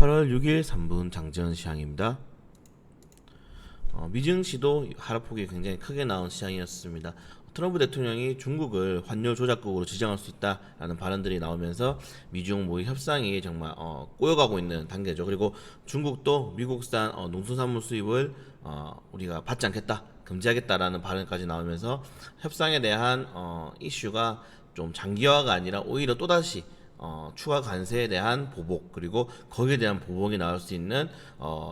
8월 6일 3분 장전 시황입니다. 미증시도 하락폭이 굉장히 크게 나온 시황이었습니다. 트럼프 대통령이 중국을 환율 조작국으로 지정할 수 있다라는 발언들이 나오면서 미중 모의 협상이 정말 꼬여가고 있는 단계죠. 그리고 중국도 미국산 농수산물 수입을 우리가 받지 않겠다, 금지하겠다라는 발언까지 나오면서 협상에 대한 이슈가 좀 장기화가 아니라 오히려 또다시 추가 관세에 대한 보복, 그리고 거기에 대한 보복이 나올 수 있는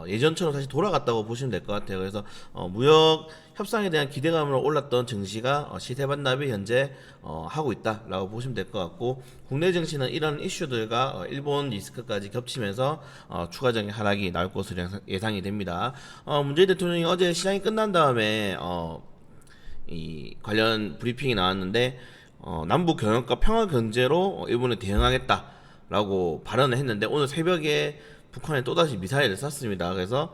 예전처럼 다시 돌아갔다고 보시면 될 것 같아요. 그래서 무역 협상에 대한 기대감으로 올랐던 증시가 시세 반납이 현재 하고 있다라고 보시면 될 것 같고, 국내 증시는 이런 이슈들과 일본 리스크까지 겹치면서 추가적인 하락이 나올 것으로 예상이 됩니다. 문재인 대통령이 어제 시장이 끝난 다음에 이 관련 브리핑이 나왔는데, 남북 경협과 평화 경제로 일본에 대응하겠다라고 발언을 했는데, 오늘 새벽에 북한에 또다시 미사일을 쐈습니다. 그래서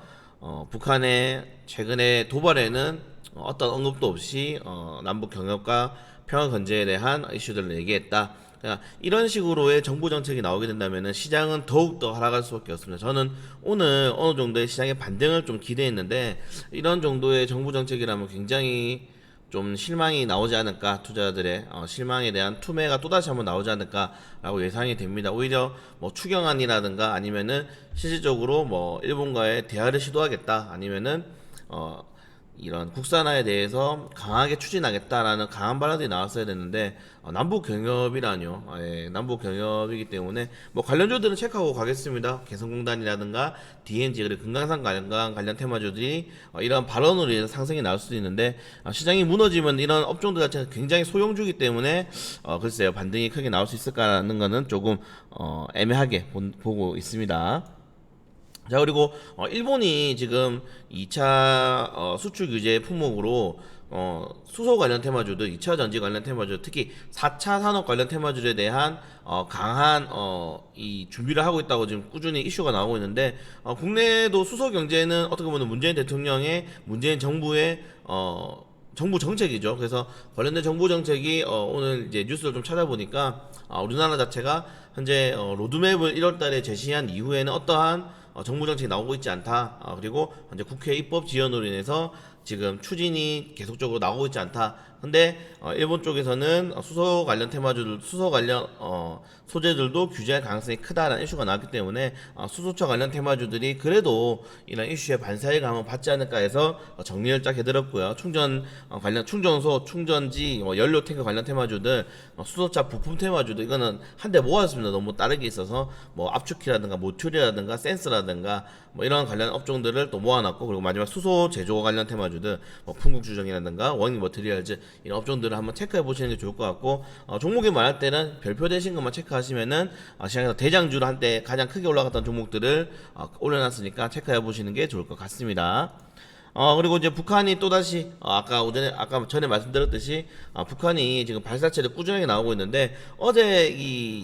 북한의 최근의 도발에는 어떤 언급도 없이 남북 경협과 평화 경제에 대한 이슈들을 얘기했다. 그러니까 이런 식으로의 정부 정책이 나오게 된다면 시장은 더욱더 하락할 수밖에 없습니다. 저는 오늘 어느 정도의 시장의 반등을 좀 기대했는데, 이런 정도의 정부 정책이라면 굉장히 좀 실망이 나오지 않을까, 투자자들의 실망에 대한 투매가 또다시 한번 나오지 않을까라고 예상이 됩니다. 오히려 뭐 추경안이라든가 아니면은 실질적으로 뭐 일본과의 대화를 시도하겠다, 아니면은 이런 국산화에 대해서 강하게 추진하겠다라는 강한 발언이 나왔어야 됐는데, 남북 경협이라뇨. 남북 경협이기 때문에 뭐 관련주들은 체크하고 가겠습니다. 개성공단이라든가 DNG, 그리고 금강산 관련 테마주들이 이런 발언으로 인해서 상승이 나올 수도 있는데, 시장이 무너지면 이런 업종들 자체가 굉장히 소형주기 때문에 글쎄요, 반등이 크게 나올 수 있을까라는 거는 조금 애매하게 보고 있습니다. 자, 그리고 일본이 지금 2차 수출 규제 품목으로 수소 관련 테마주들, 2차 전지 관련 테마주, 특히 4차 산업 관련 테마주에 대한 강한 이 준비를 하고 있다고 지금 꾸준히 이슈가 나오고 있는데, 국내에도 수소 경제는 어떻게 보면 문재인 대통령의, 문재인 정부의 정부 정책이죠. 그래서 관련된 정부 정책이 오늘 이제 뉴스를 좀 찾아보니까 우리나라 자체가 현재 로드맵을 1월달에 제시한 이후에는 어떠한 정부 정책이 나오고 있지 않다. 그리고 현재 국회 입법 지연으로 인해서 지금 추진이 계속적으로 나오고 있지 않다. 근데 일본 쪽에서는 수소 관련 테마주들, 수소 관련 소재들도 규제할 가능성이 크다라는 이슈가 나왔기 때문에 수소차 관련 테마주들이 그래도 이런 이슈에 반사회가 한번 받지 않을까 해서 정리를 쫙 해드렸고요. 충전 관련 충전소, 충전지, 연료 탱크 관련 테마주들, 수소차 부품 테마주들, 이거는 한데 모았습니다. 너무 다르게 있어서 뭐 압축기라든가 모듈이라든가 센스라든가 뭐 이런 관련 업종들을 또 모아놨고, 그리고 마지막 수소 제조 관련 테마주들, 뭐 풍국주정이라든가 원익 머티리얼즈, 이런 업종들을 한번 체크해 보시는 게 좋을 것 같고, 종목이 많을 때는 별표 되신 것만 체크하시면은 시장에서 대장주로 한때 가장 크게 올라갔던 종목들을 올려놨으니까 체크해 보시는 게 좋을 것 같습니다. 그리고 이제 북한이 또다시 아까 전에 말씀드렸듯이 북한이 지금 발사체를 꾸준하게 나오고 있는데, 어제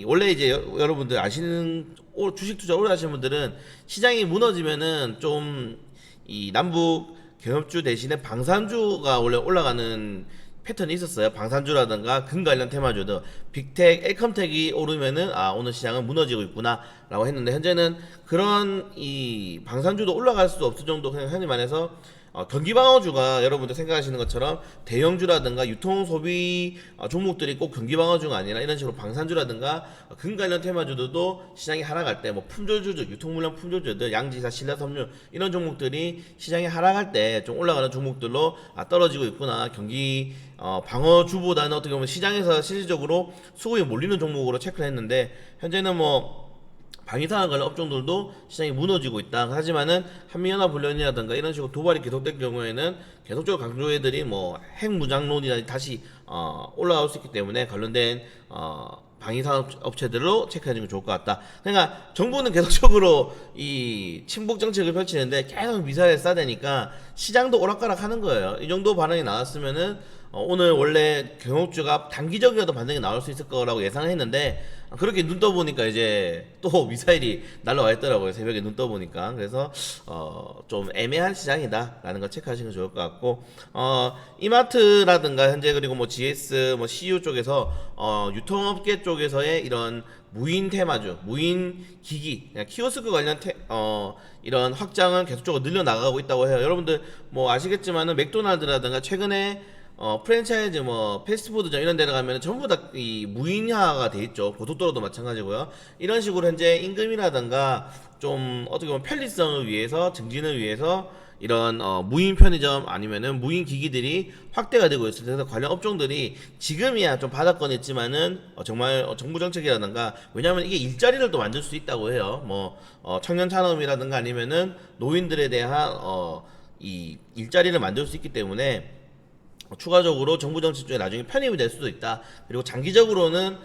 원래 이제 여러분들 아시는, 주식 투자 오래 하시는 분들은 시장이 무너지면은 좀 이 남북 경협주 대신에 방산주가 원래 올라가는 패턴이 있었어요. 방산주라든가 금 관련 테마주도 빅텍, 엘컴텍이 오르면은 오늘 시장은 무너지고 있구나라고 했는데, 현재는 그런 이 방산주도 올라갈 수 없을 정도, 그냥 흔히 말해서 경기방어주가 여러분들 생각하시는 것처럼 대형주라든가 유통소비 종목들이 꼭 경기방어주가 아니라 이런 식으로 방산주라든가 금 관련 테마주들도 시장이 하락할 때, 뭐 품절주들, 유통물량 품절주들, 양지사, 신라섬유, 이런 종목들이 시장이 하락할 때 좀 올라가는 종목들로 떨어지고 있구나, 경기 방어주보다는 어떻게 보면 시장에서 실질적으로 수급이 몰리는 종목으로 체크를 했는데, 현재는 뭐 방위산업 관련 업종들도 시장이 무너지고 있다. 하지만은 한미연합훈련이라든가 이런 식으로 도발이 계속될 경우에는 계속적으로 강조해들이 뭐 핵무장론이나 다시 올라올 수 있기 때문에 관련된 방위산업 업체들로 체크해주는 게 좋을 것 같다. 그러니까 정부는 계속적으로 이 친북 정책을 펼치는데 계속 미사일 쏴대니까 시장도 오락가락 하는 거예요. 이 정도 반응이 나왔으면은 오늘 원래 경옥주가 단기적이라도 반등이 나올 수 있을 거라고 예상했는데, 그렇게 눈 떠보니까 이제 또 미사일이 날라와 있더라고요. 새벽에 눈 떠보니까. 그래서 좀 애매한 시장이다라는 거 체크하시는 게 좋을 것 같고, 이마트라든가 현재, 그리고 뭐 GS, 뭐 CU 쪽에서 유통업계 쪽에서의 이런 무인 테마주, 무인 기기, 그냥 키오스크 관련 이런 확장은 계속적으로 늘려나가고 있다고 해요. 여러분들 뭐 아시겠지만은 맥도날드라든가 최근에 프랜차이즈 뭐 패스트푸드점 이런 데를 가면 전부 다 이 무인화가 돼 있죠. 고속도로도 마찬가지고요. 이런 식으로 현재 임금이라든가 좀 어떻게 보면 편리성을 위해서, 증진을 위해서 이런 무인 편의점 아니면은 무인 기기들이 확대가 되고 있어요. 그래서 관련 업종들이 지금이야 좀 바닥권에 있지만은 정말 정부 정책이라든가, 왜냐하면 이게 일자리를 또 만들 수 있다고 해요. 뭐 청년 산업이라든가 아니면은 노인들에 대한 이 일자리를 만들 수 있기 때문에 추가적으로 정부 정책 중에 나중에 편입이 될 수도 있다. 그리고 장기적으로는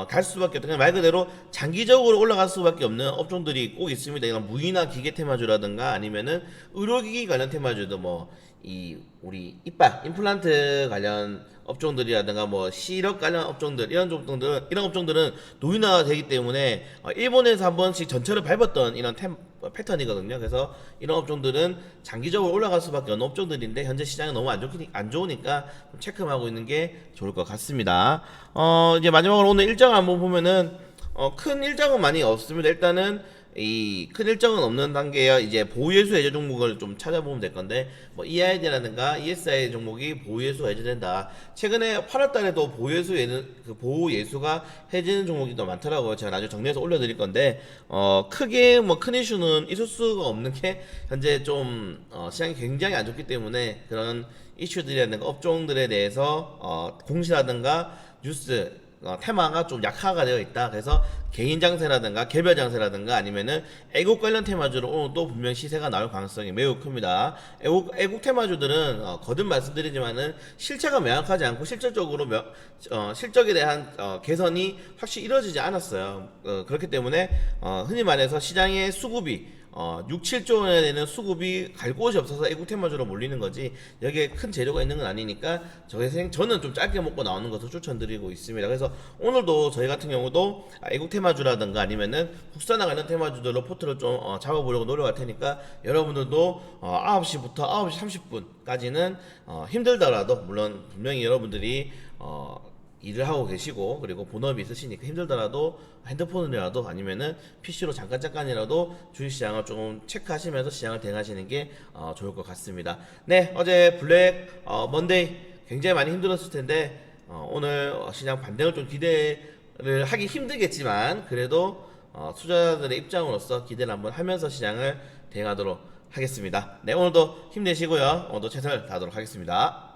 갈 수밖에 없다. 그냥 말 그대로 장기적으로 올라갈 수밖에 없는 업종들이 꼭 있습니다. 이런 무인화 기계 테마주라든가 아니면은 의료기기 관련 테마주도 뭐 이 우리 이빨 임플란트 관련 업종들이라든가 뭐 시력 관련 업종들, 이런 업종들은 노인화가 되기 때문에 일본에서 한 번씩 전철을 밟았던 이런 패턴이거든요. 그래서 이런 업종들은 장기적으로 올라갈 수밖에 없는 업종들인데 현재 시장이 너무 안 좋으니까 좀 체크하고 있는 게 좋을 것 같습니다. 이제 마지막으로 오늘 일정 한번 보면은 큰 일정은 많이 없습니다. 일단은 이 큰 일정은 없는 단계야. 이제 보유예수 해제 종목을 좀 찾아보면 될 건데, 뭐 EID라든가 ESI 종목이 보유예수가 해제된다. 최근에 8월달에도 보유예수가 해제되는 종목이 더 많더라고요. 제가 나중에 정리해서 올려드릴 건데, 크게 뭐 큰 이슈는 있을 수가 없는 게 현재 좀 시장이 굉장히 안 좋기 때문에 그런 이슈들이라든가 업종들에 대해서 공시라든가 뉴스 테마가 좀 약화가 되어 있다. 그래서 개인 장세라든가 개별 장세라든가 아니면은 애국 관련 테마주로 오늘 또 분명 시세가 나올 가능성이 매우 큽니다. 애국 테마주들은 거듭 말씀드리지만은 실체가 명확하지 않고 실질적으로 실적에 대한 개선이 확실히 이루어지지 않았어요. 그렇기 때문에 흔히 말해서 시장의 수급이 6, 7조 원에 되는 수급이 갈 곳이 없어서 애국 테마주로 몰리는 거지, 여기에 큰 재료가 있는 건 아니니까 저는 좀 짧게 먹고 나오는 것을 추천드리고 있습니다. 그래서 오늘도 저희 같은 경우도 애국 테마주라든가 아니면은 국산화 관련 테마주들로 포트를 좀 잡아보려고 노력할 테니까 여러분들도 9시부터 9시 30분까지는 힘들더라도, 물론 분명히 여러분들이 일을 하고 계시고 그리고 본업이 있으시니까 힘들더라도 핸드폰이라도 아니면은 PC로 잠깐이라도 주식시장을 조금 체크하시면서 시장을 대응하시는 게 좋을 것 같습니다. 네, 어제 블랙 먼데이 굉장히 많이 힘들었을 텐데 오늘 시장 반등을 좀 기대를 하기 힘들겠지만 그래도 투자자들의 입장으로서 기대를 한번 하면서 시장을 대응하도록 하겠습니다. 네, 오늘도 힘내시고요. 오늘도 최선을 다하도록 하겠습니다.